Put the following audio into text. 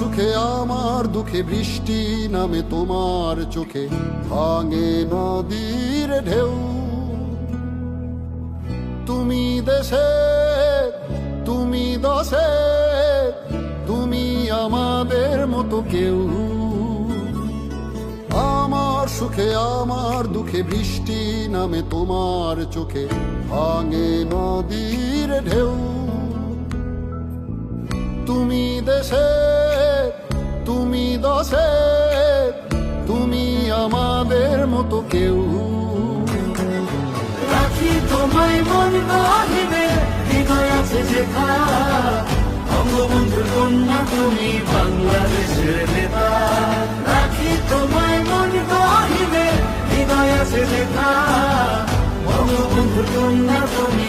সুখে আমার দুঃখে বৃষ্টি নামে তোমার চোখে, ভাঙে নদীর ঢেউ। তুমি দেশে, তুমি দশে, তুমি আমাদের মতো কেউ। আমার সুখে আমার দুঃখে বৃষ্টি নামে তোমার চোখে, ভাঙে নদীর ঢেউ। তুমি দেশে, তুমি দশে, তুমি আমাদের মতো কেউ। রাখি তোমায় মন গহিনে, হৃদয় আছে যেথা, বঙ্গবন্ধুর কন্যা তুমি বাংলাদেশের নেতা। রাখি তোমায় মন গহিনে, হৃদয় আছে যেথা, বঙ্গবন্ধুর কন্যা তুমি